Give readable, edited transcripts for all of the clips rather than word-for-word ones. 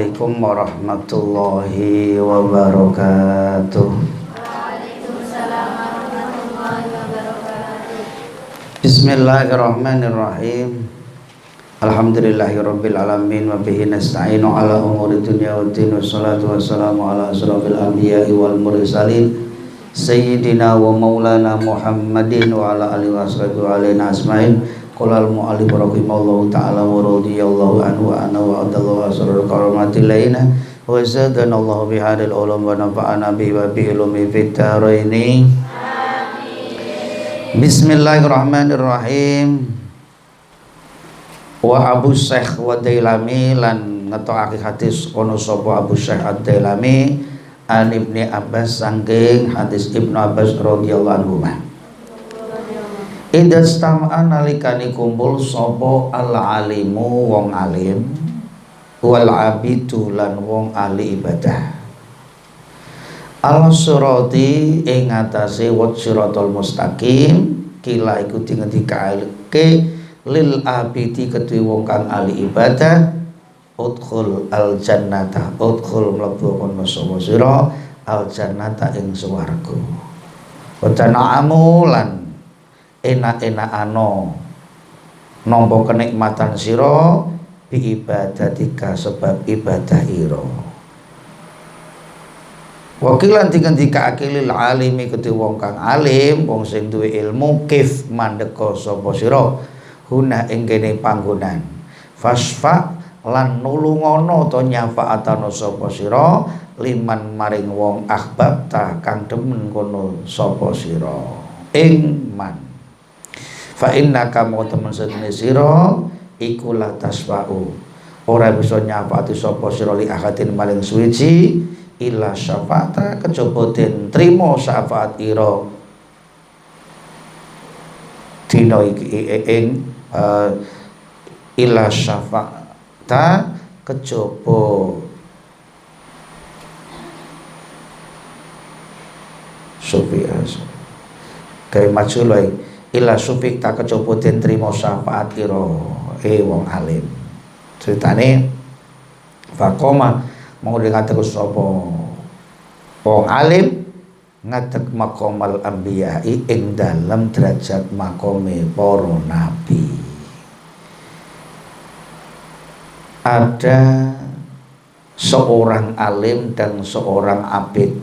Assalamualaikum warahmatullahi wabarakatuh. Waalaikumsalam warahmatullahi wabarakatuh. Bismillahirrahmanirrahim. Alhamdulillahirabbil alamin wa bihi nasta'inu ala umuri dunya waddin wassalatu wassalamu ala asrofil anbiya'i wal mursalin sayyidina wa maulana Muhammadin wa ala alihi washabihi wa alaina asma'in. Qala al-mu'allif rahimallahu ta'ala wa radiyallahu anhu wa ana wa adallahu asrarul karamatil laina wa zadana Allah bihadil ulum wa nafa'ana bihi wa bi ilmi fid dharaini. Amin. Bismillahirrahmanirrahim. Wa Abu Syekh wa Dailami lan ngetokake hadis ono sapa Abu Syekh ad-Dailami an Ibni Abbas saking hadis Ibnu Abbas radhiyallahu anhu. Idza stam'a nalikane kumpul sapa al-alimu wong alim wal abidu lan wong ahli ibadah al-surati ing atase wat siratal mustaqim kila iku dingendikake lil abidi kedue wong kang ahli ibadah udkhul al jannata udkhul mlebu kono sapa sira al jannata ing swarga wa tana'amu lan enak-enakano nampa kenikmatan sira bi ibadatika sebab ibadah ira wakilan dingendikake lil alimi kedhe wong kang alim wong sing duwe ilmu kif mandeka sapa sira guna ing kene panggonan fasfa lan nulungono to nyafaatana sapa sira liman maring wong ahbab ta kang demen kono sapa sira ing man fa innaka mau temen sedene sira iku la tasfa'u ora bisa nyafaati sapa sira li ahadin maring suwiji illa syafa'ata kejaba den trima syafaat ira dina iki ing illa syafa'ata kejaba sufias kae majulai ila sufik tak kejaba den trima syafaat ira wong alim. Ceritane faqoma mau ngadeg sapa wong alim ngadeg maqamal anbiya'i ing dalem derajat makome para nabi. Ada seorang alim dan seorang abid,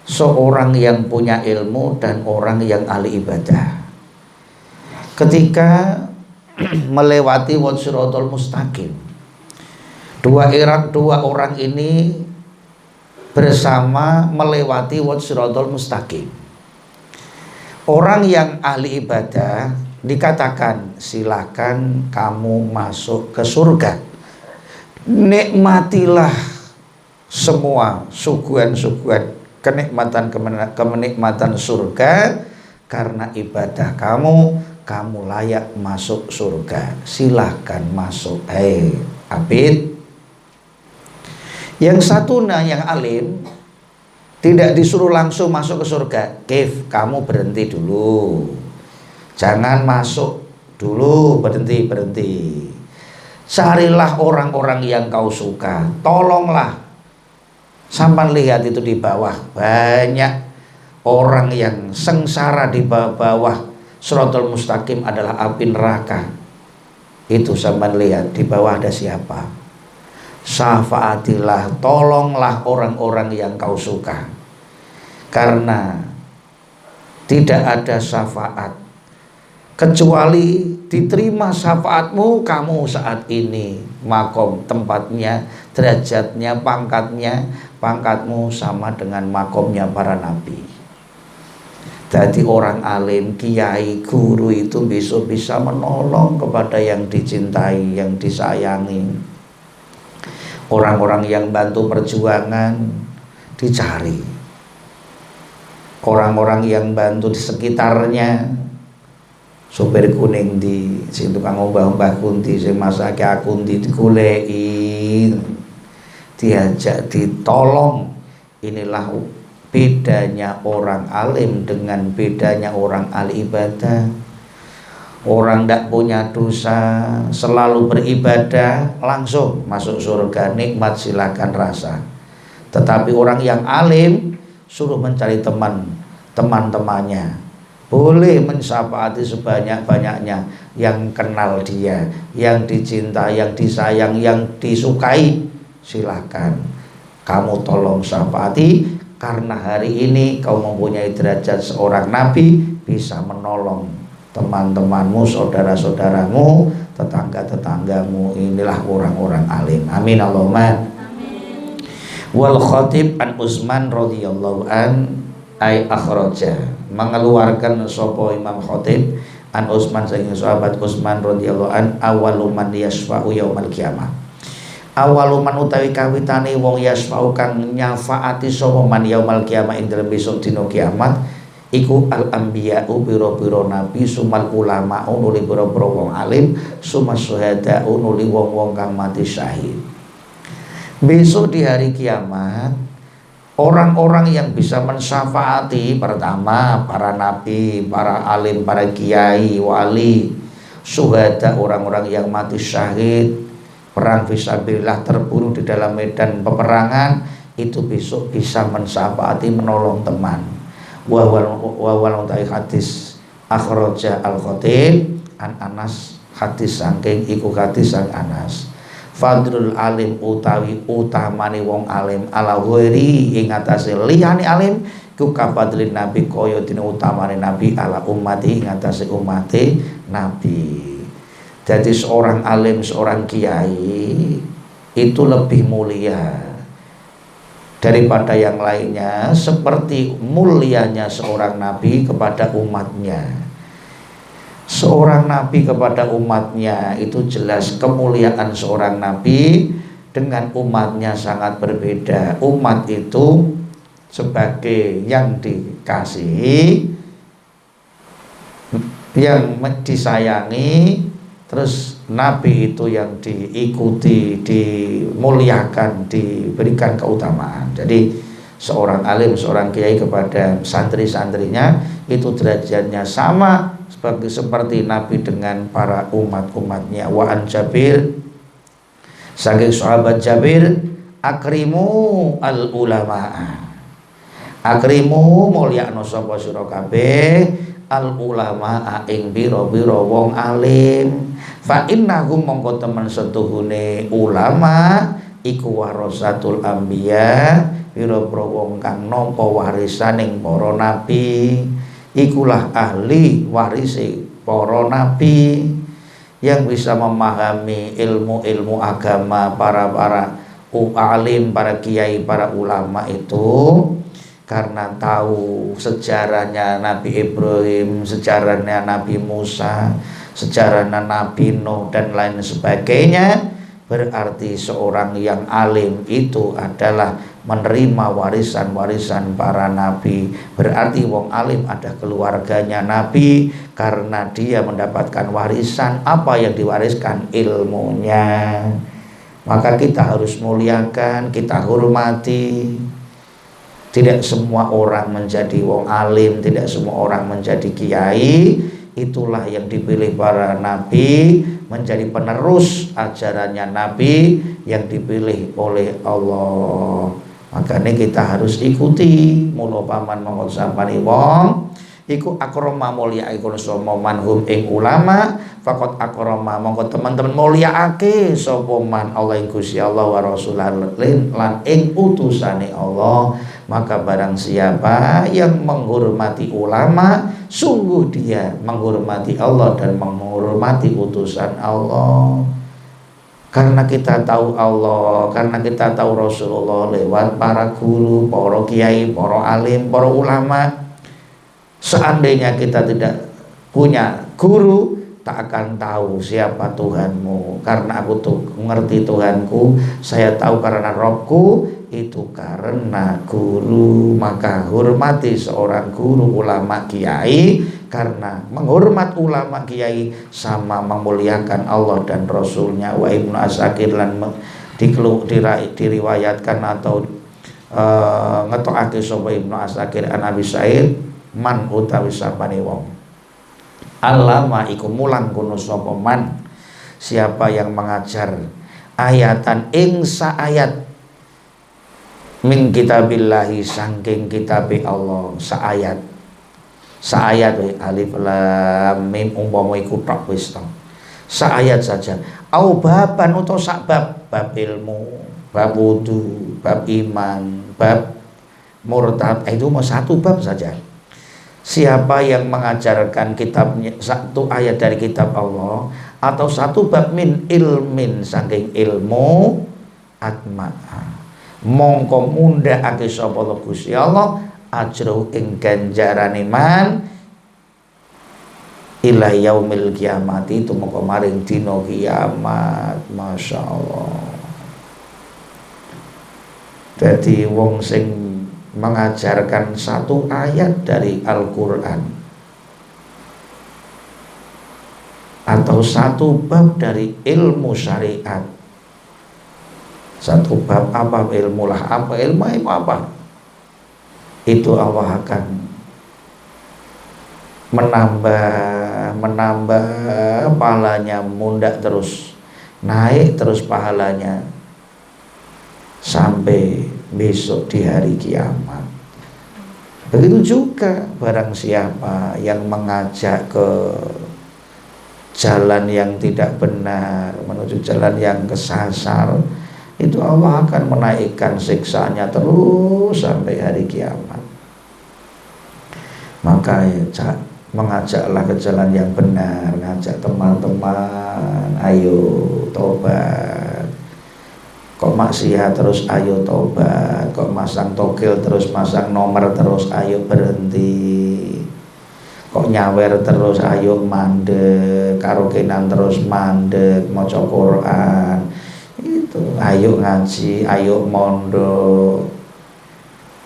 seorang yang punya ilmu dan orang yang ahli ibadah. Ketika melewati siratal mustaqim, dua orang ini bersama melewati siratal mustaqim. Orang yang ahli ibadah dikatakan silakan kamu masuk ke surga, nikmatilah semua suguhan-suguhan kenikmatan surga karena ibadah kamu layak masuk surga, silahkan masuk. Hei abid, yang satu yang alim tidak disuruh langsung masuk ke surga. Kif, kamu berhenti dulu, jangan masuk dulu, berhenti. Carilah orang-orang yang kau suka, tolonglah. Sampai lihat itu di bawah banyak orang yang sengsara di bawah siratal mustaqim adalah api neraka. Itu sampai lihat di bawah ada siapa. Syafaatilah, tolonglah orang-orang yang kau suka. Karena tidak ada syafaat kecuali diterima syafaatmu kamu saat ini makom tempatnya, derajatnya, pangkatmu sama dengan makomnya para nabi. Jadi orang alim, kiai, guru itu bisa menolong kepada yang dicintai, yang disayangi. Orang-orang yang bantu perjuangan dicari. Orang-orang yang bantu di sekitarnya, sopir kuning di sing tukang ombah-ombah kunti, sing masake akunti digoleki, diajak, ditolong. Inilah bedanya orang alim dengan bedanya orang ahli ibadah. Orang tidak punya dosa, selalu beribadah, langsung masuk surga, nikmat silakan rasa. Tetapi orang yang alim suruh mencari teman-temannya. Boleh mensyafaati sebanyak-banyaknya yang kenal dia, yang dicinta, yang disayang, yang disukai. Silakan kamu tolong syafaati, karena hari ini kau mempunyai derajat seorang nabi, bisa menolong teman-temanmu, saudara-saudaramu, tetangga-tetanggamu. Inilah orang-orang alim. Amin Allahumma. Wal khatib an Utsman radhiyallahu an ay akhraja, mengeluarkan sapa Imam Khatib an Utsman saking sahabat Utsman radhiyallahu an, awalu man yasfa'u yaumal qiyamah. Awalu man utawi kawitane wong yasfa'u kang nyafaati sapa man yaumal qiyamah ing dalem besok dina kiamat iku al anbiya'u biro-biro nabi, sumal ulama'u nuli biro-biro wong alim, sumas syuhada'u nuli wong-wong kang mati syahid. Besok di hari kiamat, orang-orang yang bisa mensyafaati pertama para nabi, para alim, para kiai, wali, syuhada, orang-orang yang mati syahid, perang fisabilillah, terbunuh di dalam medan peperangan, itu besok bisa mensyafaati, menolong teman. Wawal utai hadis akhraja al-Khatib an Anas, hadis saking iku hadis sang Anas. Fadlul alim utawi utamane wong alim ala ghairi ing atase liyane alim ku kafadlin nabi kaya dene utamane nabi ala ummati ing atase ummate nabi. Jadi seorang alim, seorang kiai itu lebih mulia daripada yang lainnya, seperti mulianya seorang nabi kepada umatnya. Seorang nabi kepada umatnya itu jelas kemuliaan seorang nabi dengan umatnya sangat berbeda. Umat itu sebagai yang dikasihi, yang disayangi, terus nabi itu yang diikuti, dimuliakan, diberikan keutamaan. Jadi seorang alim, seorang kiai kepada santri-santrinya itu derajatnya sama seperti nabi dengan para umat-umatnya. Wa an Jabir, saking sahabat Jabir, akrimu al ulama'a, akrimu mulyakno sapa sira kabeh al ulama'a ing biro-biro wong alim. Fa innahum mongko temen setuhune ulama iku warasatul anbiya, biro-biro wong kang nampa warisaning para nabi, ikulah ahli warisi para nabi, yang bisa memahami ilmu-ilmu agama para alim, para kiai, para ulama itu karena tahu sejarahnya Nabi Ibrahim, sejarahnya Nabi Musa, sejarahnya Nabi Nuh dan lain sebagainya. Berarti seorang yang alim itu adalah menerima warisan-warisan para nabi. Berarti wong alim ada keluarganya nabi, karena dia mendapatkan warisan. Apa yang diwariskan? Ilmunya. Maka kita harus muliakan, kita hormati. Tidak semua orang menjadi wong alim, tidak semua orang menjadi kiai. Itulah yang dipilih para nabi, menjadi penerus ajarannya nabi yang dipilih oleh Allah. Makanya kita harus ikuti. Mula paman mongkon sapani wong iku akrama mulya iku sapa manhum ing ulama, faqat akrama mongko teman-teman mulyaake sapa man Allah ing Gusti Allah wa Rasulullah lan ing utusane Allah. Maka barang siapa yang menghormati ulama, sungguh dia menghormati Allah dan menghormati utusan Allah. Karena kita tahu Allah, karena kita tahu Rasulullah lewat para guru, para kiai, para alim, para ulama. Seandainya kita tidak punya guru, tak akan tahu siapa Tuhanmu. Karena aku tuh mengerti Tuhanku, saya tahu karena Robku, itu karena guru. Maka hormati seorang guru, ulama, kiai, karena menghormat ulama kiai sama memuliakan Allah dan Rasulnya. Wa Ibnu Asakir lan diriwayatkan atau ngetokake sapa Ibnu Asakir an Abi Sa'id man utawi sapane wong Allama iku mulang kono sapa man siapa yang mengajar ayatan ing saayat min kitabillahi sangking kitabi Allah saayat alif lam mim umpama iku tok wis to saayat saja au baban utawa sak bab ilmu bab wudu bab iman bab murtad itu mau satu bab saja. Siapa yang mengajarkan kitabnya satu ayat dari kitab Allah atau satu bab min ilmin saking ilmu atma'a mongko mundhakake sapa Gusti Allah ajru ing ganjarane man ila yaumil kiamat itu mongko maring dina kiamat. Masyaallah. Jadi wong sing mengajarkan satu ayat dari Al-Quran atau satu bab dari ilmu syariat, satu bab apa ilmu lah apa ilmu apa itu Allah akan menambah pahalanya, mundak terus naik terus pahalanya sampai besok di hari kiamat. Begitu juga barang siapa yang mengajak ke jalan yang tidak benar, menuju jalan yang kesasar, itu Allah akan menaikkan siksanya terus sampai hari kiamat. Maka mengajaklah ke jalan yang benar, ngajak teman-teman, ayo tobat. Kok maksiat terus ayo tobat, kok masang togel terus masang nomor terus ayo berhenti, kok nyawer terus ayo mandek, karokenan terus mandek, maca Quran itu ayo ngaji, ayo mondok.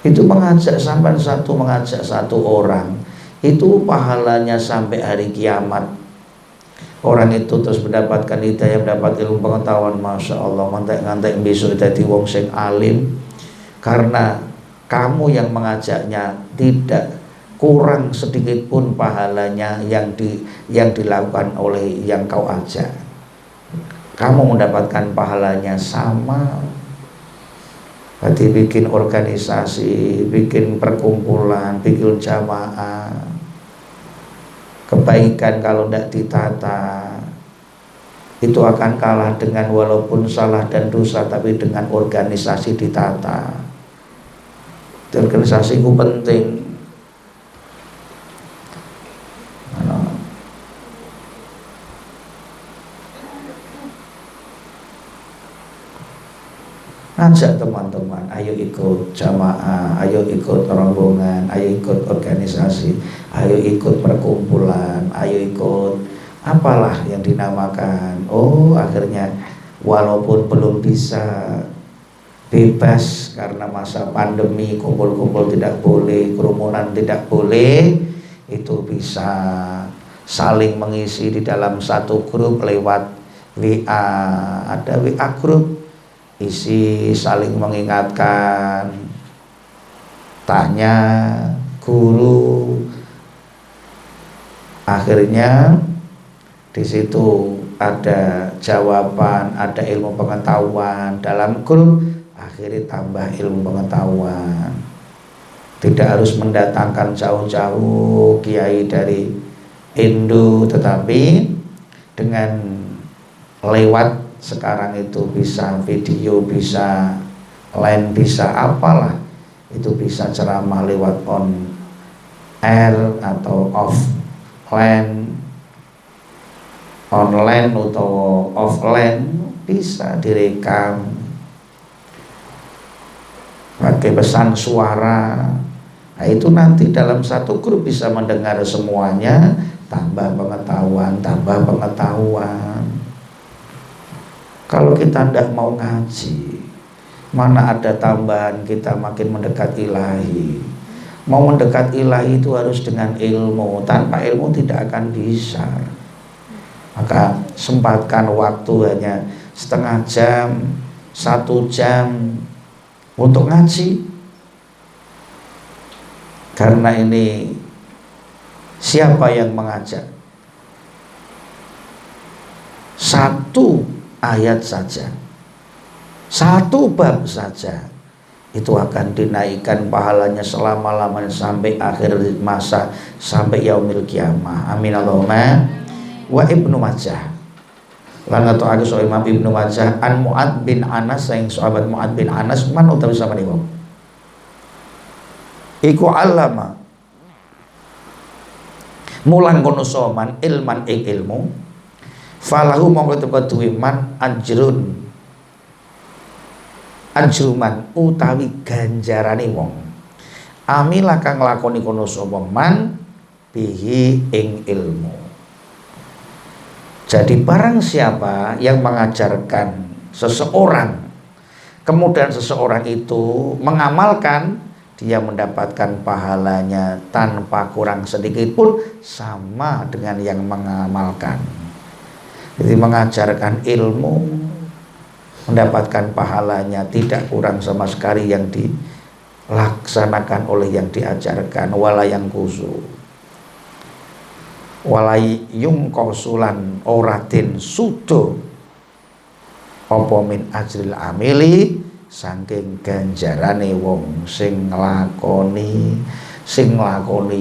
Itu mengajak sampai mengajak satu orang itu pahalanya sampai hari kiamat. Orang itu terus mendapatkan hidayah, mendapat ilmu pengetahuan, Masya Allah, ngantek-ngantek besok jadi wong sing alim. Karena kamu yang mengajaknya tidak kurang sedikit pun pahalanya yang dilakukan oleh yang kau ajak. Kamu mendapatkan pahalanya sama. Berarti bikin organisasi, bikin perkumpulan, bikin jamaah. Kebaikan kalau tidak ditata itu akan kalah dengan walaupun salah dan dosa tapi dengan organisasi ditata. Organisasi itu penting. Ajak teman-teman, ayo ikut jamaah, ayo ikut rombongan, ayo ikut organisasi, ayo ikut perkumpulan, ayo ikut apalah yang dinamakan. Oh, akhirnya walaupun belum bisa bebas karena masa pandemi, kumpul-kumpul tidak boleh, kerumunan tidak boleh, itu bisa saling mengisi di dalam satu grup lewat WA, ada WA grup, isi saling mengingatkan, tanya guru, akhirnya di situ ada jawaban, ada ilmu pengetahuan dalam grup, akhirnya tambah ilmu pengetahuan. Tidak harus mendatangkan jauh-jauh kiai dari Indo, tetapi dengan lewat sekarang itu bisa video, bisa line, bisa apalah, itu bisa ceramah lewat on air atau offline, online atau offline, bisa direkam pakai pesan suara. Nah, itu nanti dalam satu grup bisa mendengar semuanya, tambah pengetahuan, tambah pengetahuan. Kalau kita tidak mau ngaji, mana ada tambahan kita makin mendekat ilahi. Mau mendekat ilahi itu harus dengan ilmu. Tanpa ilmu tidak akan bisa. Maka sempatkan waktu hanya setengah jam, 1 jam untuk ngaji. Karena ini siapa yang mengajak? Satu ayat saja, satu bab saja, itu akan dinaikkan pahalanya selama-lamanya sampai akhir masa, sampai yaumil kiamah. Amin Allahumma. Wa Ibnu Majah lan ngatokake so Imam Ibnu Majah an Mu'ad bin Anas, yang sahabat Mu'ad bin Anas man utawi samane wong iku alama mulang kono soman ilman ing ilmu, falahu mongko teko duwe man anjruman utawi ganjarane wong amila kang lakoni kono sapa man bihi ing ilmu. Jadi barang siapa yang mengajarkan seseorang, kemudian seseorang itu mengamalkan, dia mendapatkan pahalanya tanpa kurang sedikit pun, sama dengan yang mengamalkan. Jadi mengajarkan ilmu mendapatkan pahalanya tidak kurang sama sekali yang dilaksanakan oleh yang diajarkan. Walayang kusu walayung kosulan oratin sudo apa min ajril amili saking ganjarane wong sing nglakoni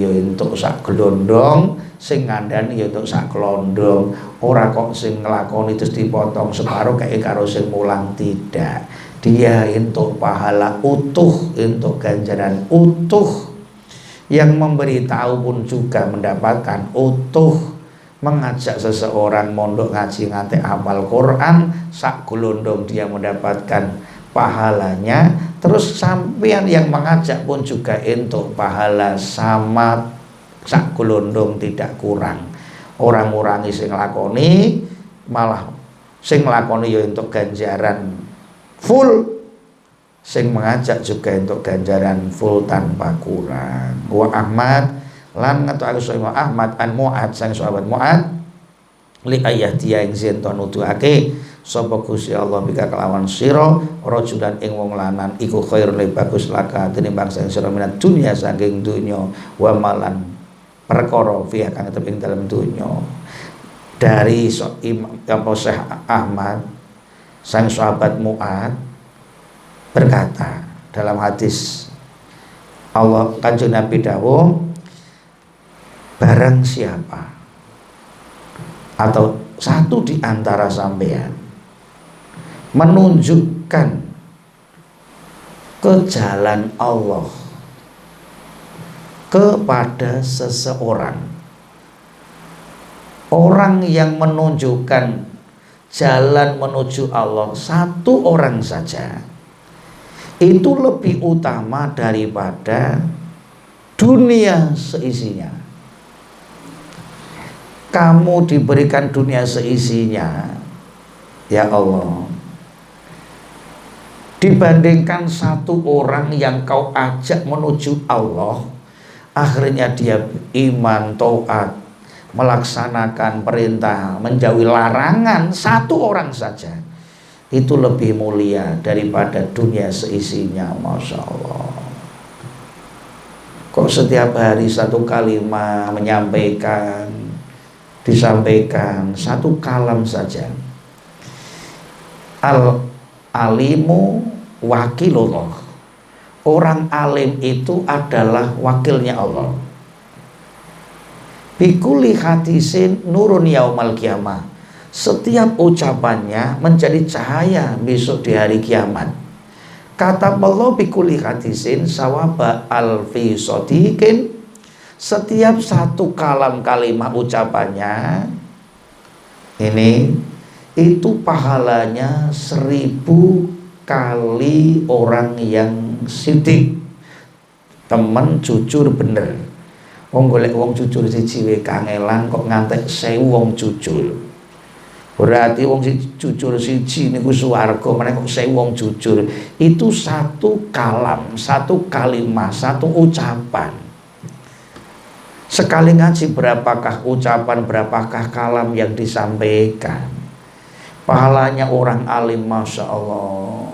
ya entuk sak glondong, sing ngandani ya entuk sak klondong. Ora kok sing nglakoni terus dipotong separuh kayak karo sing mulang, tidak. Dia entuk pahala utuh, entuk ganjaran utuh. Yang memberitahu pun juga mendapatkan utuh. Mengajak seseorang mondok ngaji nganti hafal Quran, sak glondong dia mendapatkan pahalanya. Terus sampean yang mengajak pun juga entuk pahala sama sak glondong, tidak kurang. Orang-orang sing nglakoni malah sing nglakoni ya entuk ganjaran full, sing mengajak juga untuk ganjaran full tanpa kurang. Wa Ahmad lan ngetokake Imam Ahmad an Mu'ad sang sahabat Mu'ad li ayati ing ento nuduhake sapa Gusti Allah bika kelawan sira rajulan ing wong lanang iku khairun li bagus laka tinimbang sing sira minat dunya saking dunya wa malan perkara fiha kang tetep ing dalem dunya. Dari Syekh Ahmad sang sahabat Mu'ad berkata dalam hadis Allah kanjeng Nabi dawuh, barang siapa atau satu di antara sampean menunjukkan ke jalan Allah kepada seseorang, orang yang menunjukkan jalan menuju Allah satu orang saja, itu lebih utama daripada dunia seisinya. Kamu diberikan dunia seisinya, ya Allah, dibandingkan satu orang yang kau ajak menuju Allah, akhirnya dia iman, taat, melaksanakan perintah, menjauhi larangan, satu orang saja, itu lebih mulia daripada dunia seisinya. Masya Allah. Kok setiap hari satu kalimat disampaikan satu kalam saja. Al-alimu wakilullah. Orang alim itu adalah wakilnya Allah. Bikuli hadisin nurun yaumal kiamah. Setiap ucapannya menjadi cahaya besok di hari kiamat. Kata Allah bikuli hadisin sawaba alfi sodikin. Setiap satu kalam kalimat ucapannya ini itu pahalanya 1000 kali orang yang sidik, temen jujur bener. Wong golek wong jujur siji wae kangelan kok ngantek 1000 wong jujur. Berarti wong jujur siji niku swarga, meneh kok 1000 wong jujur. Itu satu kalam, satu kalimat, satu ucapan. Sekali ngaji berapakah ucapan, berapakah kalam yang disampaikan. Pahalanya orang alim, Masya Allah.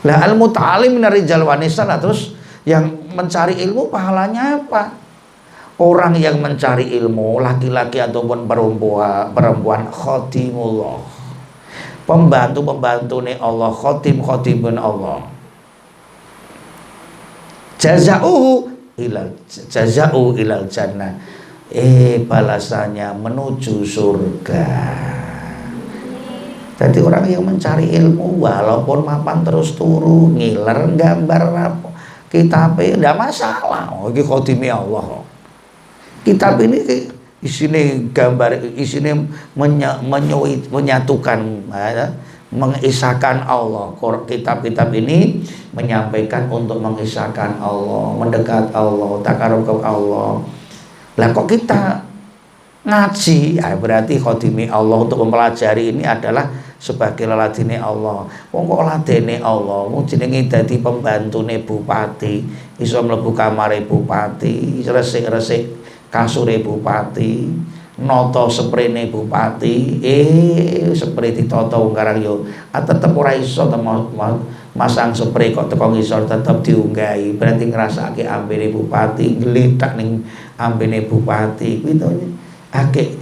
Lah al-muta'alim min rijal wa nisa, terus yang mencari ilmu pahalanya apa? Orang yang mencari ilmu, laki-laki ataupun perempuan khotimullah, pembantu nih Allah, khotimun Allah. Jaza'u ilal jannah, balasannya menuju surga. Jadi orang yang mencari ilmu walaupun mapan terus turu ngiler gambar apa kitabnya tidak masalah. Ini khotimi Allah. Kitab ini isinya gambar, isinya menyatukan, mengisahkan Allah. Kitab-kitab ini menyampaikan untuk mengisahkan Allah, mendekat Allah, takarub ke Allah. Lah kok kita ngaji, berarti khotimi Allah. Untuk mempelajari ini adalah sebagai laladine Allah. Wong kok ladene Allah, wong jenenge dadi pembantune bupati, iso mlebu kamare bupati, resik-resik kasure bupati, noto sprene bupati, spray ditata wong karang yo tetep ora iso masang spray kok teko ngisor tetep diunggahi. Berarti ngrasake ambene bupati, ngletak ning ambene bupati kuwi to akeh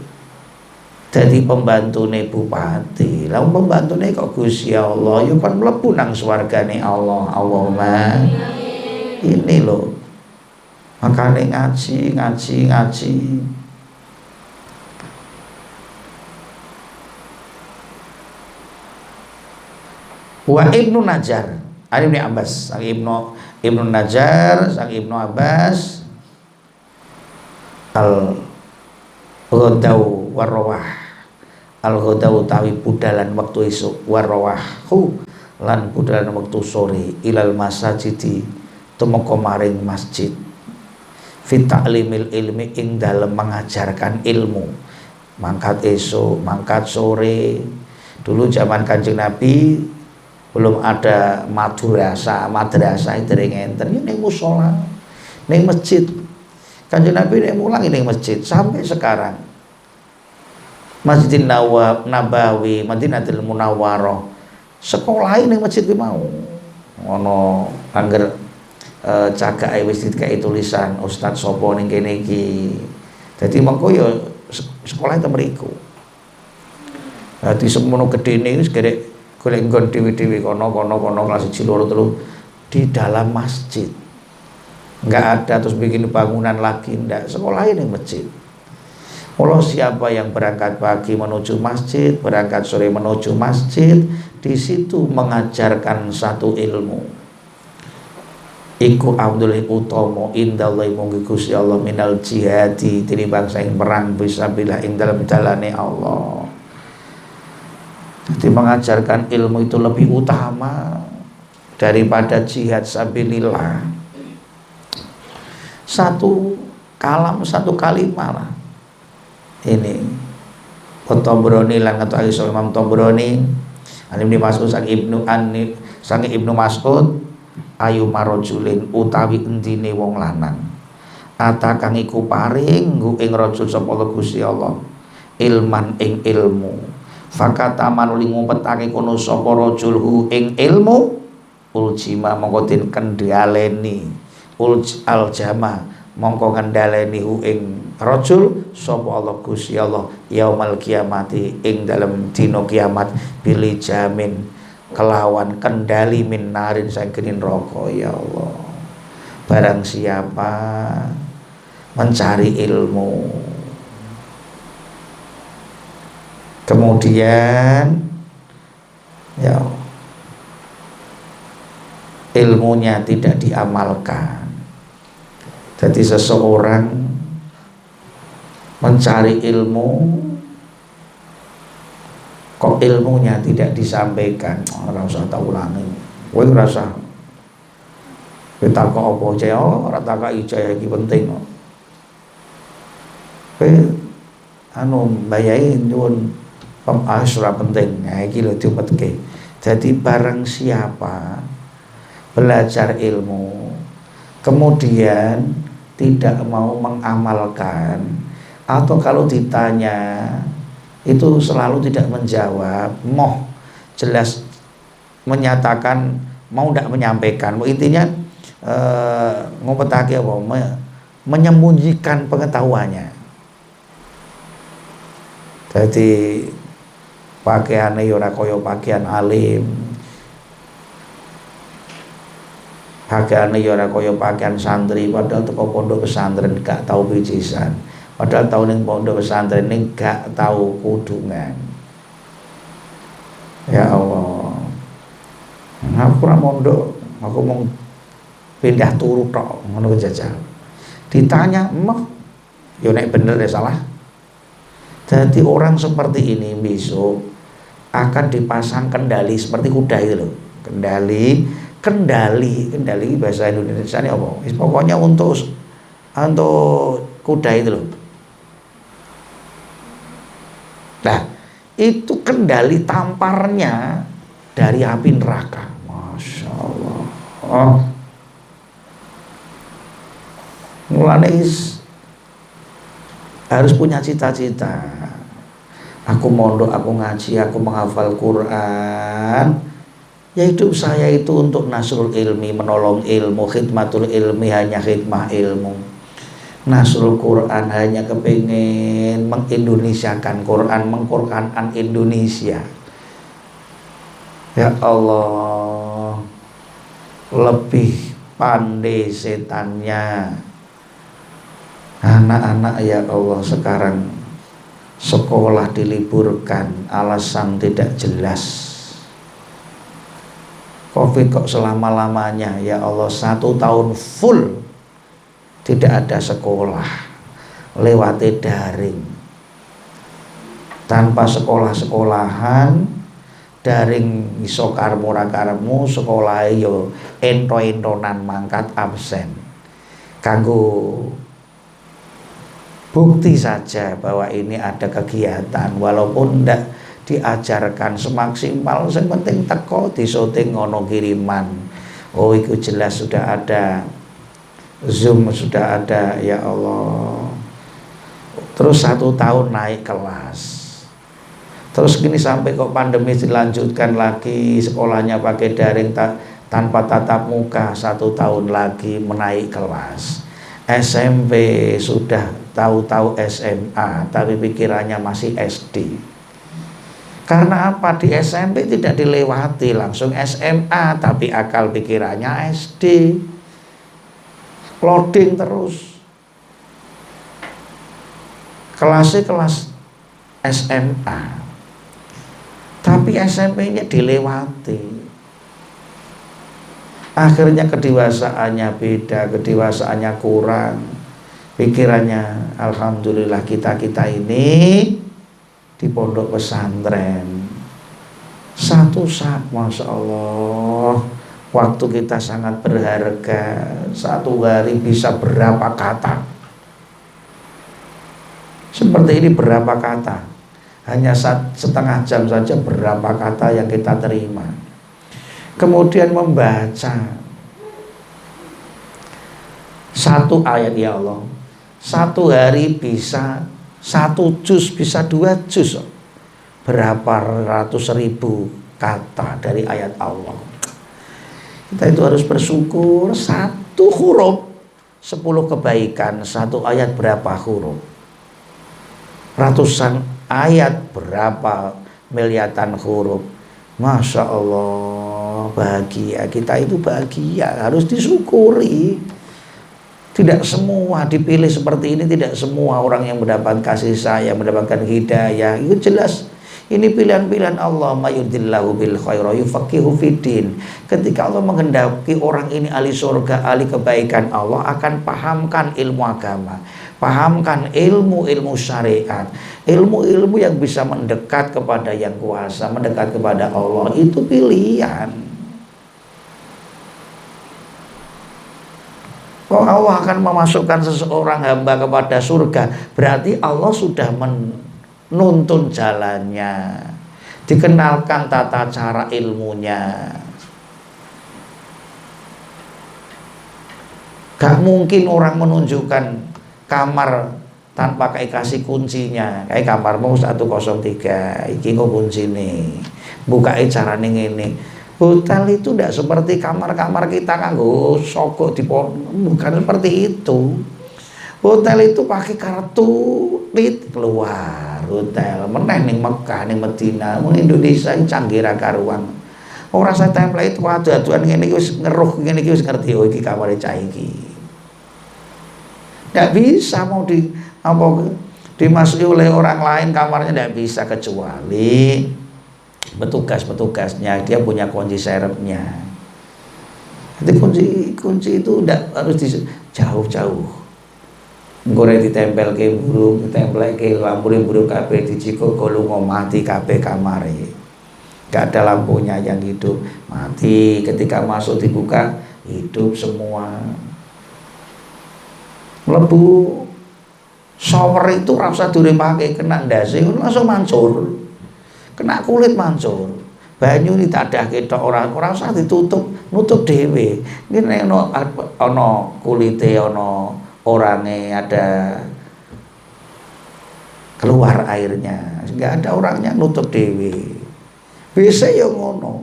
dadi pembantune bupati. Lah pembantune kok Gusti Allah, yo kan mlebu nang swargane Allah. Allahumma ini loh. Makanya ngaji. Wa Ibnu Najjar, Ibnu Abbas, sang Ibnu Najjar, sang Ibnu Abbas, al-ghadaw warrawah, al-ghadaw tawi budalan waktu esuk, warrawahu lan budalan waktu sore, ilal masajidi tumeka maring masjid. Fit ta'limil ilmi ing dalem mengajarkan ilmu, mangkat esok, mangkat sore. Dulu zaman Kanjeng Nabi belum ada madrasah itu ngenten ning musala, ning masjid. Kanjeng Nabi nek mulang ning masjid sampai sekarang. Masjidin Nabawi, Madinatul Munawwarah. Sekolah ning masjid ki mau. Ono angger cagake wis dikai tulisan Ustaz sapa ning kene iki. Dadi mengko ya sekolah itu mriku. Dadi semono gedene wis gerek golek nggon dhewe-dhewe kono kelas 1 2 3 di dalam masjid. Enggak ada terus bikin bangunan lagi, ndak. Sekolah ini masjid. Kalau siapa yang berangkat pagi menuju masjid, berangkat sore menuju masjid, di situ mengajarkan satu ilmu. Iku Abdul Utomo indallahi munggi Gusti Allah minal jihadi, dini bangsa yang perang fisabilillah ing dalam dalane Allah. Jadi mengajarkan ilmu itu lebih utama daripada jihad sabilillah. Satu kalam, satu kalimat lah. Ini Tabrani lan kata Imam Tabrani, Ibnu Mas'ud sang Ibnu Mas'ud, ayu marojulin utawi endine wong lanang ata kang iku paring ing rajul sapa Gusti Allah ilman ing ilmu fakata manuli ngumpetake kono sapa rajul hu ing ilmu uljima mongko den kendhaleni aljama mongko kendhaleni hu ing rajul sapa Allah Gusti Allah yaumal kiamati ing dalem dina kiamat bili jamin kelawan kendali min narin sangkenin rokok. Ya Allah, barang siapa mencari ilmu kemudian ya ilmunya tidak diamalkan, jadi seseorang mencari ilmu kok ilmunya tidak disampaikan, ora usah tak ulangi. Kowe ora usah pitakok apa cah ora takoki ijazah iki penting kok. Kowe mbayahi nyuwun ora penting. Nah iki lho diumetke. Jadi barang siapa belajar ilmu kemudian tidak mau mengamalkan, atau kalau ditanya itu selalu tidak menjawab, moh jelas menyatakan mau tidak menyampaikan. Intinya ngumpetake apa menyembunyikan pengetahuannya. Jadi pakaiannya ya ora kaya pakaian alim, pakaiannya ya ora kaya pakaian santri, padahal teko pondok pesantren gak tahu picisan, padahal tahu ning pondok pesantren ning gak tahu kudungan. Ya Allah, aku ora mondok, aku mau pindah turu tok ngono jajal. Ditanya, "Emang yo nek bener ya salah?" Jadi orang seperti ini besok akan dipasang kendali seperti kuda itu loh. Kendali bahasa Indonesia ini apa? Pokoknya untuk kuda itu loh. Nah, itu kendali tamparnya dari api neraka. Masya Allah. Oh. Mulane harus punya cita-cita. Aku mondok, aku ngaji, aku menghafal Quran. Ya hidup saya itu untuk nasrul ilmi, menolong ilmu, khidmatul ilmi, hanya khidmah ilmu. Nasrul Quran hanya kepingin mengindonesiakan Quran, mengqur'ankan Indonesia. Ya Allah, lebih pandai setannya anak-anak ya Allah sekarang sekolah diliburkan alasan tidak jelas. Covid kok selama-lamanya ya Allah 1 tahun full tidak ada sekolah, lewati daring, tanpa sekolah-sekolahan, daring iso karmu ra karmu, sekolah yo ento-entonan mangkat absen. Kanggo bukti saja bahwa ini ada kegiatan walaupun ndak diajarkan semaksimal, yang penting teko disyuting ngono kiriman. Oh itu jelas sudah ada Zoom, sudah ada ya Allah. Terus 1 tahun naik kelas, terus gini sampai kok pandemi dilanjutkan lagi, sekolahnya pakai daring tanpa tatap muka, 1 tahun lagi menaik kelas. SMP sudah tahu-tahu SMA, tapi pikirannya masih SD. Karena apa? Di SMP tidak dilewati, langsung SMA, tapi akal pikirannya SD. Loading terus. Kelasnya kelas SMA, tapi SMP-nya dilewati. Akhirnya kedewasaannya beda, kedewasaannya kurang. Pikirannya, alhamdulillah kita ini di pondok pesantren. Satu saat, masya Allah, waktu kita sangat berharga. 1 hari bisa berapa kata? Seperti ini berapa kata? Hanya setengah jam saja berapa kata yang kita terima. Kemudian membaca 1 ayat ya Allah, 1 hari bisa 1 juz, bisa 2 juz. Berapa ratus ribu kata dari ayat Allah. Kita itu harus bersyukur. 1 huruf 10 kebaikan, 1 ayat berapa huruf? Ratusan ayat berapa miliatan huruf? Masya Allah, bahagia. Kita itu bahagia, harus disyukuri. Tidak semua dipilih seperti ini, tidak semua orang yang mendapat kasih sayang, mendapatkan hidayah. Itu jelas. Ini pilihan-pilihan Allah. Mayudillahu bil khaira yufaqihu fiddin. Ketika Allah menghendaki orang ini ahli surga, ahli kebaikan, Allah akan pahamkan ilmu agama, pahamkan ilmu-ilmu syariat, ilmu-ilmu yang bisa mendekat kepada yang kuasa, mendekat kepada Allah. Itu pilihan. Kalau Allah akan memasukkan seseorang hamba kepada surga, berarti Allah sudah menuntun jalannya, dikenalkan tata cara ilmunya. Gak mungkin orang menunjukkan kamar tanpa kayak kasih kuncinya. Kayak kamarmu 103, iki kok kunci nih, bukain carane ngene. Hotel itu tidak seperti kamar-kamar kita kanggo sogok di pohon, bukan seperti itu. Hotel itu pakai kartu tit keluar hotel. Meneh ning Mekah ning Madinah, wong Indonesia iki canggih ra karuan. Ora saya template itu adu-aduan ngene iki wis ngeruh ngene iki wis ngerti oh iki kamare cah iki. Nggak bisa mau dimasuki oleh orang lain kamarnya, nggak bisa kecuali petugas-petugasnya dia punya kunci serepnya. Jadi kunci itu nggak harus jauh-jauh. Goreng ditempel ke burung, ditempel ke lampu burung kabeh diciko golongo mati kabeh kamare. Gak ada lampunya yang hidup, mati. Ketika masuk dibuka hidup semua. Mlebu shower itu rasa durung pakai kena ndase langsung mancur. Kena kulit mancur. Banyu ini tadahke tok ora usah ditutup, nutup dhewe. Ini nek ana kulite ana orange ada keluar airnya. Enggak ada orangnya nutup dhewe. Bisa ya ngono.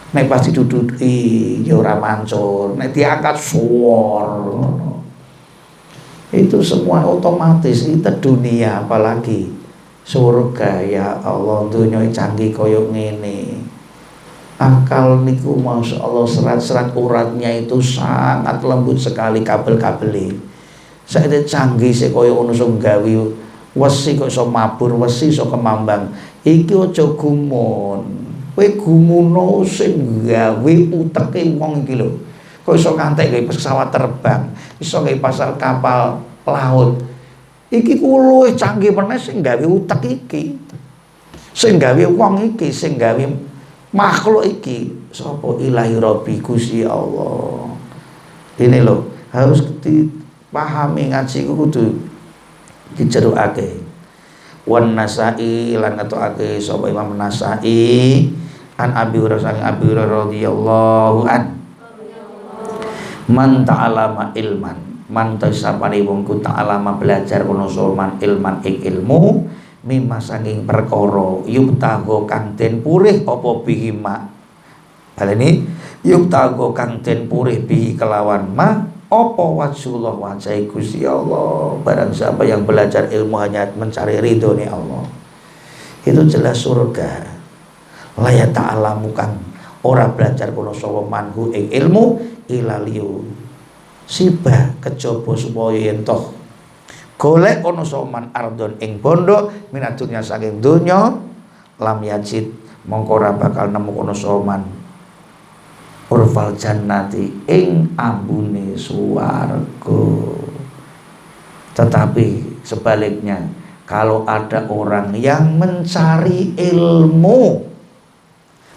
Nek pas diduduki ya ora mancur, nek diangkat suwor ngono. Itu semua otomatis. Itu dunia apalagi surga ya Allah. Dunia canggih koyok ngene. Akal niku masya Allah serat-serat uratnya itu sangat lembut sekali kabel-kabelnya. Saya canggih sih koyok ngono sing gawe wesi kok iso mabur, wesi iso kemambang. Iki aja gumun. Kowe gumuno sing gawe uteke wong iki lho. Kok iso ngantek gawe pesawat terbang, iso gawe pasal kapal laut. Iki ku luwih canggih meneh sing gawe utek iki. Sing gawe wong iki, sing gawe makhluk iki sapa? Ilahi Rabbi, Gusti Allah. Ini loh, harus dipahami ngaji kudu dijerukake. Wan Nasai lan ngetokake sapa Imam Nasai an Abi Hurairah radhiyallahu an man ta'alama ilman, man tasapane wong ku ta'alama belajar ono soman ilman ing ilmu mimma saking perkara yuktago kang den purih apa bihi ma. Baleni yuktago kang den purih bihi kelawan ma apa wajhullah wajah Gusti Allah. Barang siapa yang belajar ilmu hanya mencari ridhonya Allah, itu jelas surga. Layak ta'alamu kang ora belajar kono sapa manhu ing ilmu ilaliu sibah kejaba supaya yen toh golek ono soman ardon ing bondo minat dunya saking donya lam yajid mongko ora bakal nemu ono soman urfal jannati ing ambune swarga. Tetapi sebaliknya, kalau ada orang yang mencari ilmu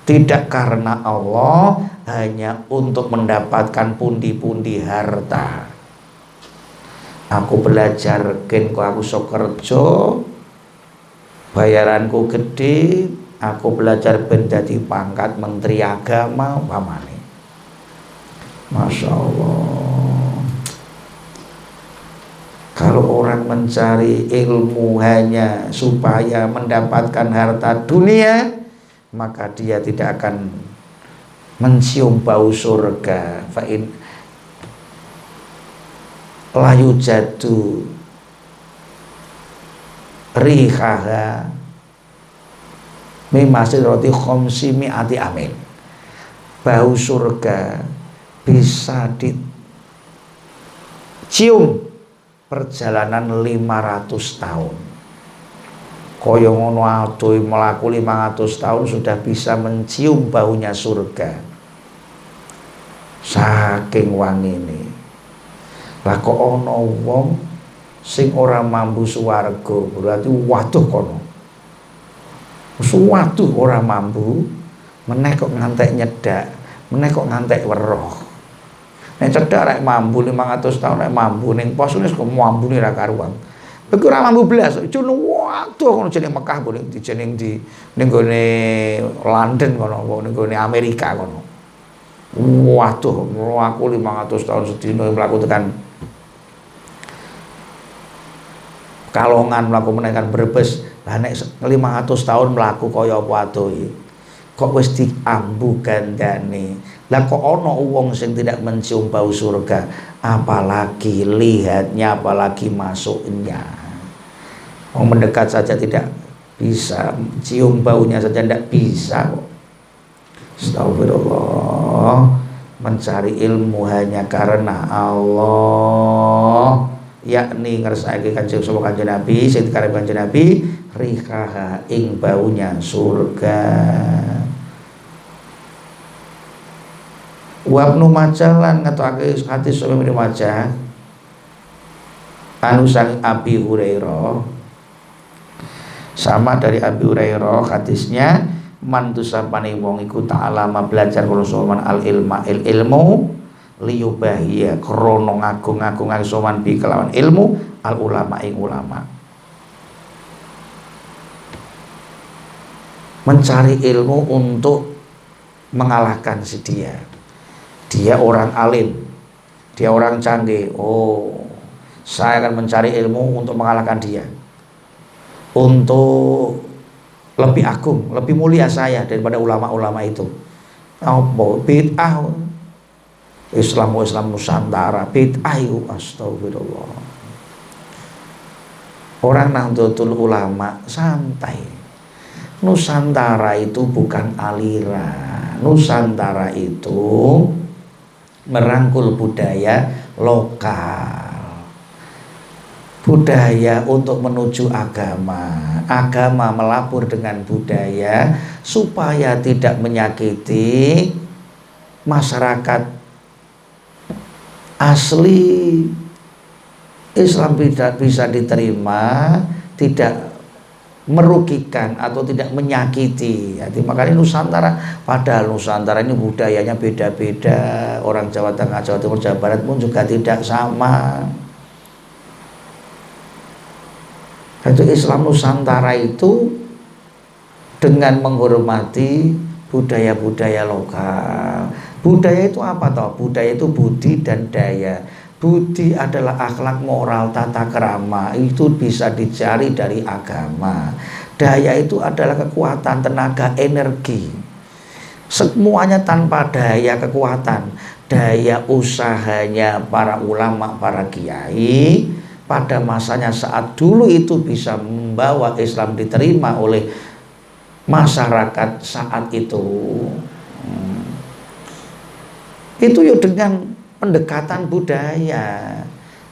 tidak karena Allah, hanya untuk mendapatkan pundi-pundi harta. Aku belajar gen kok aku sok kerja, bayaranku gede, aku belajar ben dadi pangkat menteri agama umpamane. Masya Allah. Kalau orang mencari ilmu hanya supaya mendapatkan harta dunia, maka dia tidak akan mencium bau surga. Fa'in layu jadu rihaha mimasir roti khomsi mi'ati amin. Bau surga bisa dicium perjalanan 500 tahun. Kaya ngono adoh mlaku 500 tahun sudah bisa mencium baunya surga. Saking wangine. Lah kok ana wong sing ora mambu swarga, berarti waduh kono. Suatu ora mambu, meneh kok ngantek nyedak, meneh kok ngantek weruh. Nek cedhak rek mambu 500 tahun rek mambu ning pos wis kok mambune ra karuan. Beku ora mambu blas, cun waduh kono jeneng Mekah boleh dijeneng di ning gone London kono, ning gone Amerika kono. Waduh, aku 500 tahun sedina mlaku tekan Kalongan mlaku meneh kan Brebes. Lah nek 500 tahun mlaku kaya apa adoh iki. kok wis diambu gandane. Lah kok ono wong sing tidak mencium bau surga, apalagi lihatnya, apalagi masuknya. Wong mendekat saja tidak bisa, cium baunya saja tidak bisa kok. Astagfirullah. Mencari ilmu hanya karena Allah, yakni ngersake kanjeng sapa kanjeng Nabi, sing dikarep kanjeng Nabi, rihaha ing baunya surga. Wa Ibnu Majah lan ngetokake hadis sapa Ibnu Majah anu sang Abi Hurairah, sama dari Abi Hurairah hadisnya, man tusapane wong iku ta'alama belajar karo sowan al ilmu liyubahiya krana ngagung-agungan sowan bi kelawan ilmu al ulama ing ulama. Mencari ilmu untuk mengalahkan si dia. Dia orang alim, dia orang canggih. Oh, saya akan mencari ilmu untuk mengalahkan dia, untuk lebih agung, lebih mulia saya daripada ulama-ulama itu. Apa bid'ah? Islam Nusantara bid'ah itu, astagfirullah. Orang Nahdlatul Ulama santai. Nusantara itu bukan aliran. Nusantara itu merangkul budaya lokal, budaya untuk menuju agama, agama melapor dengan budaya supaya tidak menyakiti masyarakat asli. Islam tidak bisa diterima, tidak merugikan atau tidak menyakiti. Jadi makanya Nusantara, padahal Nusantara ini budayanya beda-beda. Orang Jawa Tengah, Jawa Timur, Jawa Barat pun juga tidak sama. Itu Islam Nusantara itu dengan menghormati budaya-budaya lokal. Budaya itu apa toh? Budaya itu budi dan daya. Budi adalah akhlak, moral, tata krama, itu bisa dicari dari agama. Daya itu adalah kekuatan, tenaga, energi. Semuanya tanpa daya, kekuatan, daya usahanya para ulama, para kiai pada masanya saat dulu itu bisa membawa Islam diterima oleh masyarakat saat itu. Itu yuk dengan pendekatan budaya.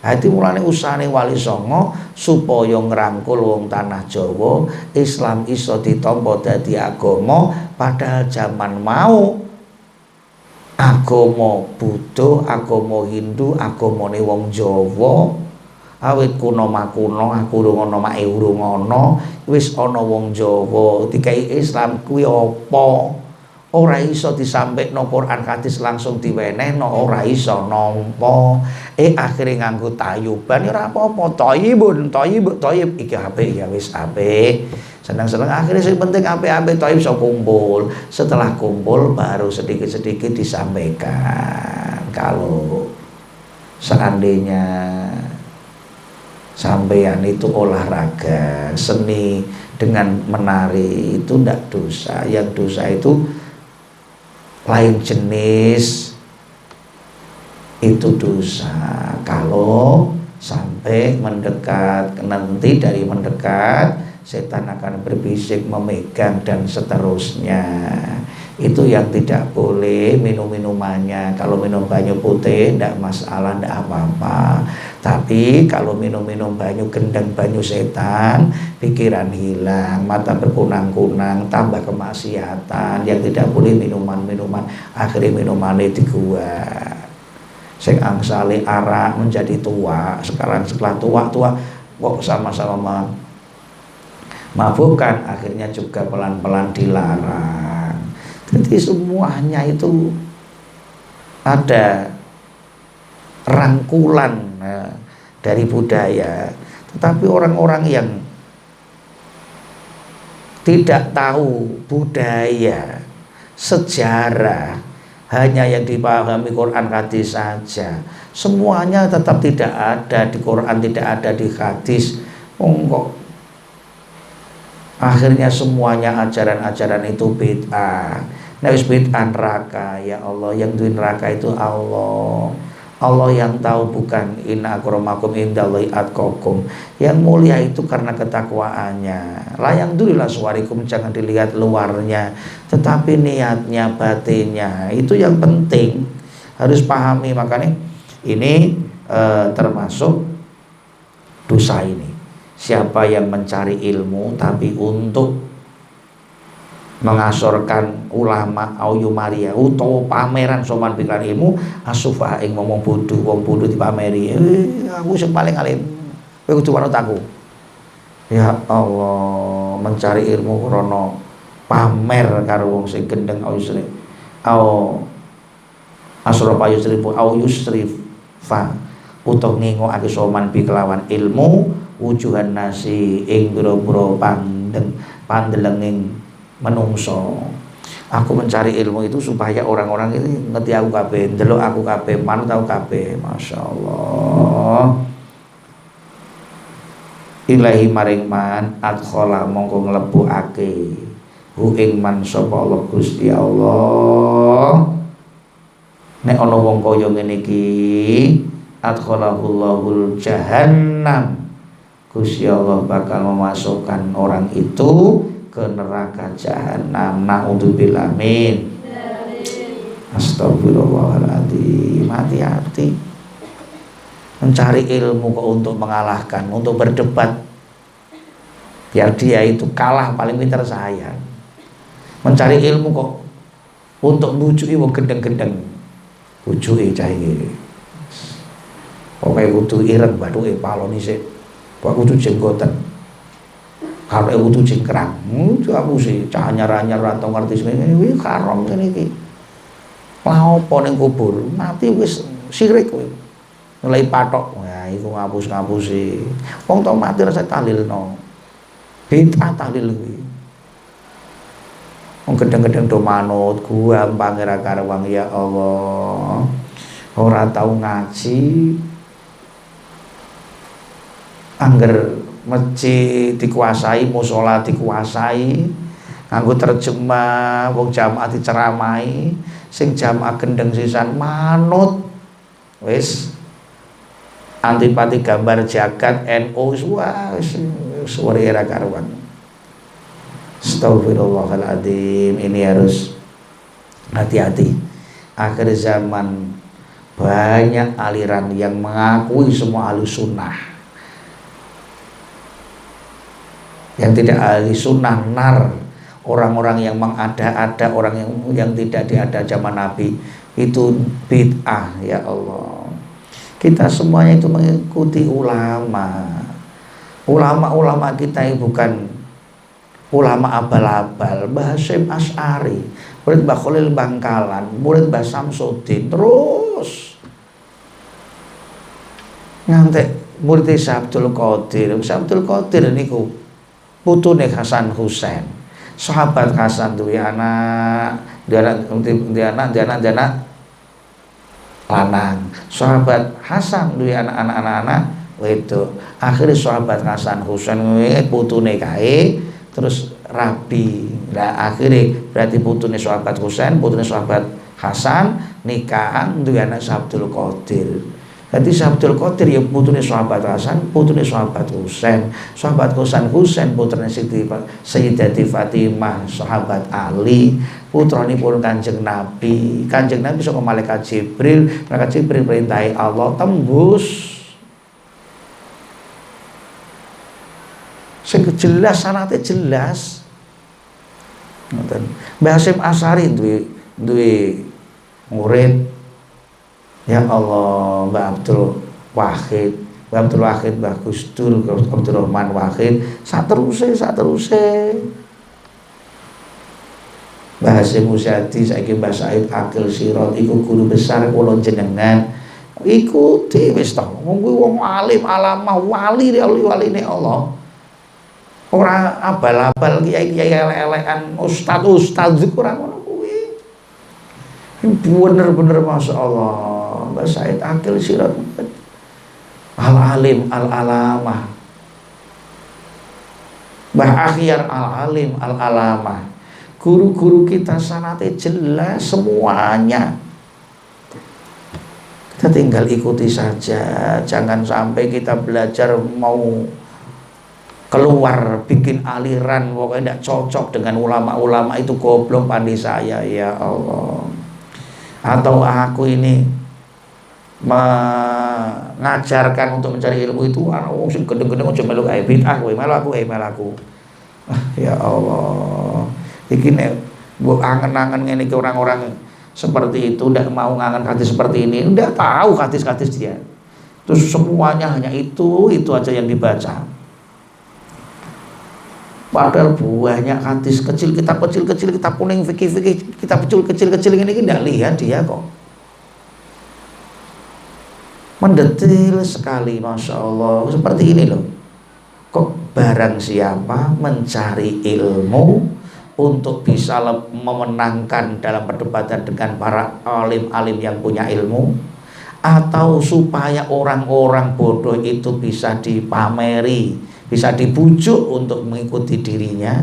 Hati mulane usahane Wali Songo supaya ngrangkul wong tanah Jawa, Islam iso ditampa dadi agama, padahal zaman mau agama Buddha, agama Hindu, agamane wong Jawa awit kuno makuno, aku urung ana mak urung ana, wis ana wong Jawa dikai Islam kuwi apa? Ora iso disampekno Quran hadis langsung diwenehno, ora iso nampa. Akhire nganggo tayuban ora apa-apa, thayyibun, thayyib iki apik ya wis apik. Seneng-seneng akhirnya sing penting apik-apik thayyib iso kumpul. Setelah kumpul baru sedikit-sedikit disampaikan. Kalau seandainya sampeyan itu olahraga, seni dengan menari itu ndak dosa. Yang dosa itu lain jenis, itu dosa kalau sampai mendekat. Nanti dari mendekat setan akan berbisik, memegang dan seterusnya. Itu yang tidak boleh. Minum-minumannya, kalau minum banyu putih tidak masalah, tidak apa-apa. Tapi kalau minum-minum banyu gendang, banyu setan, pikiran hilang, mata berkunang-kunang, tambah kemaksiatan. Yang tidak boleh minuman-minuman, akhirnya minumannya digua. Sing angsale arak menjadi tua, sekarang setelah tua-tua kok sama-sama mabukkan, akhirnya juga pelan-pelan dilarang. Jadi semuanya itu ada rangkulan dari budaya. Tetapi orang-orang yang tidak tahu budaya, sejarah, hanya yang dipahami Quran hadis saja, semuanya tetap tidak ada di Quran, tidak ada di hadis. Kok Akhirnya semuanya ajaran-ajaran itu bid'ah. Nah wis bid'ah neraka, ya Allah, yang duwe neraka itu Allah. Allah yang tahu bukan, inna akramakum indallahi atqakum. Yang mulia itu karena ketakwaannya. La yang durilah suwarikum, jangan dilihat luarnya, tetapi niatnya, batinnya. Itu yang penting. Harus pahami, makanya ini termasuk dosa ini. Siapa yang mencari ilmu tapi untuk mengasorkan ulama au yumaria utawa pameran soman pikiran ilmu, asufa ing ngomong bodoh, wong bodoh dipameri, aku sing paling alim, kowe kudu manut aku. Ya Allah, mencari ilmu krana pamer karo wong sing gendeng au yusrif au asrofa yusrif au yusrif fa utawa ngengokake soman bi kelawan ilmu wujuhan nasi ing boro-boro pandelenging menungso. Aku mencari ilmu itu supaya orang-orang ini ngerti aku kabeh, ndelok aku kabeh, manut aku kabeh. Masya Allah. Ilahi maring man adkhala mongko nglebokake hu ing man sapa Allah Gusti Allah. Nek ana wong kaya ngene iki adkhalahul jahannam, Gusti Allah bakal memasukkan orang itu ke neraka jahanam. Naudzubillah min. Astagfirullahaladzim. Hati-hati mencari ilmu kok untuk mengalahkan, untuk berdebat biar dia itu kalah, paling pintar saya. Mencari ilmu kok untuk bujuki wong gendeng-gendeng, bujuki cah iki pokoke kudu ireng bathuke paloni sik, kok kudu jenggoten. Kalau kudu cingkrang, aku sih cah anyar-anyar atau ngerti ngene iki haram ngene iki. Lah opo ning kubur, mati wis sirik kowe. Mulai patok, ya iku ngapus-ngapusi. Wong tau mati rasa tahlilno. Bid'ah tahlil kuwi. Wong gedeng-gedeng do manut, gua pangeran karuang, ya Allah. Ora tau ngaji. Angger masjid dikuasai, musola dikuasai, nganggo terjemah, wong jamaah diceramai, sing jamaah gendeng sisan manut, wis antipati gambar jagat NU, wah suara era karuan. Astagfirullahaladzim. Ini harus hati-hati. Akhir zaman banyak aliran yang mengakui semua ahli sunnah, yang tidak ahli sunnah nar, orang-orang yang mengada-ada, orang yang tidak diada zaman Nabi, itu bid'ah. Ya Allah, kita semuanya itu mengikuti ulama. Ulama-ulama kita ini bukan ulama abal-abal. Mbah Hasyim Asy'ari, murid Mbah Khalil Bangkalan, murid Mbah Samsudin, terus ngantek murid Abdul Qadir. Abdul Qadir niku putune Hasan Husain, sahabat Hasan duwe anak, dia anak lanang. Sahabat Hasan duwe anak itu. Akhirnya sahabat Hasan Husain putune kae terus rabi. Lah akhirnya berarti putune sahabat Husain, putune sahabat Hasan nikahan duwe anak Abdul Qadir. Jadi Abdul Qadir ya putune sahabat Hasan, putune sahabat Husain, sahabat Husain putrane Sayyidati Fatimah, sahabat Ali, putranipun Kanjeng Nabi. Kanjeng Nabi saka malaikat Jibril, malaikat Jibril perintahi Allah tembus. Sing jelas sanate jelas. Ngoten. Mbah Hasyim Asy'ari duwe murid, ya Allah, Mbah Abdul Wahid, Mbah Gus Dur, Abdul Rahman Wahid, sateruse. Mbah Hasyim Muzadi, saiki Mbah Said Akil Sirot, iku guru besar kula jenengan. Ikuti wis to. Wong kuwi wong alim alamah, wali waline Allah. Ora abal-abal kiai-kiai elek-elekan, ustaz ora ngono kuwi. Bener-bener Masya Allah. Mbah Said Akil Sirot, al-alim al-alamah, Mbah Akhyar al-alim al-alamah, guru-guru kita sanate jelas semuanya. Kita tinggal ikuti saja, jangan sampai kita belajar mau keluar bikin aliran pokoknya tidak cocok dengan ulama-ulama itu goblok pandi saya, ya Allah. Atau aku ini mengajarkan untuk mencari ilmu itu sing gendeng-gendeng aja melu ae bid'ah kowe, melu aku. Ya Allah. Iki nek mbok angen-angen ngene iki orang-orang seperti itu ndak mau ngangen hadis seperti ini, ndak tahu hadis-hadis dia. Terus semuanya hanya itu aja yang dibaca. Padahal banyak hadis kecil, kitab kecil-kecil, kitab kuning, fikih-fikih, kitab kecil-kecil ini ndak lihat dia kok. Mendetil sekali, Masya Allah. Seperti ini loh. Kok barang siapa mencari ilmu untuk bisa memenangkan dalam perdebatan dengan para alim-alim yang punya ilmu, atau supaya orang-orang bodoh itu bisa dipameri, bisa dibujuk untuk mengikuti dirinya,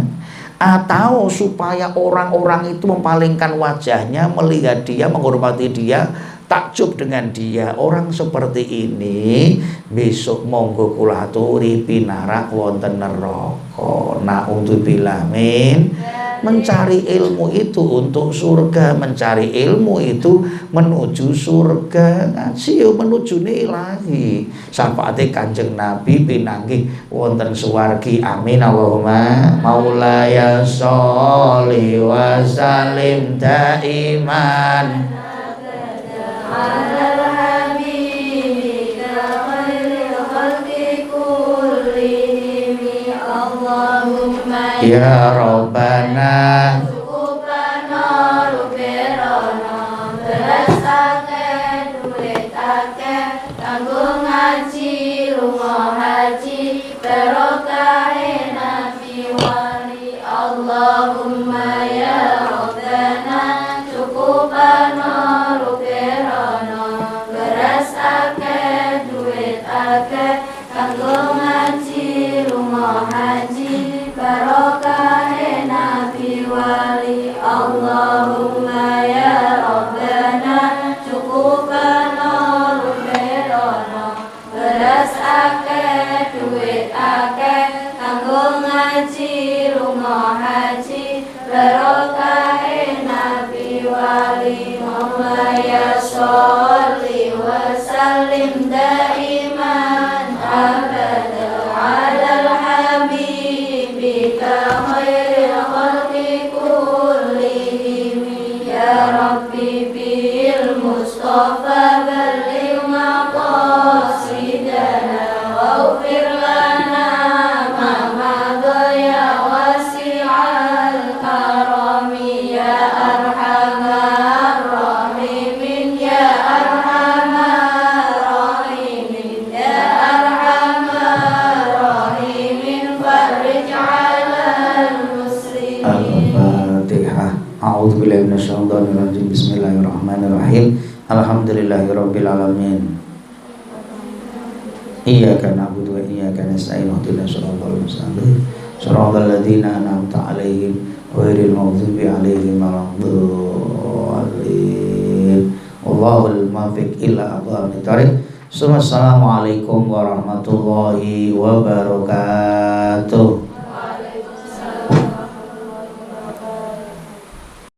atau supaya orang-orang itu mempalingkan wajahnya, melihat dia, menghormati dia, takjub dengan dia. Orang seperti ini besok monggo kula aturi pinarak wonten neraka. Naudzubillah min. Mencari ilmu itu untuk surga, mencari ilmu itu menuju surga, ngaji menuju ilahi. Syafaate Kanjeng Nabi pinanggih wonten suwargi. Amin Allahumma. Maulaya sholli wa salim daiman alal habibika khairil khalqi kullihim. Allahumma ya Rabbana cukupana ruberono beras akeh duit akeh kanggo ngaji lunga haji barokahe nabi wali. Allahumma ya Rabbana cukupana ruberono beras akeh duit akeh kanggo ngaji lunga haji barokahe nabi wali. Allahumma ya Rabbana cukupana ruberono beras akeh duit akeh kanggo ngaji lunga haji barokahe nabi wali. Maulaya sholli wa sallim daiman abada alal habibika khairil khalqi kullihim. Ya Rabbi bil Mustafa balligh maqasidana waghfir lana ma madha ya wasi'al karami ya arhamar rahimin ya arhamar rahimin ya arhamar rahimin farij 'alal muslimin. Al-Fatihah. A'udzubillahi minasyaitonir rajim. Bismillahirrahmanirrahim. Alhamdulillahirabbil alamin. Iyyaka na'budu wa iyyaka nasta'in. Ihdinas siratal mustaqim. Shiratal ladzina an'amta 'alaihim ghairil maghdubi 'alaihim waladdallin. Wallahul muwaffiq ila aqwamit thoriq. Assalamualaikum warahmatullahi wabarakatuh.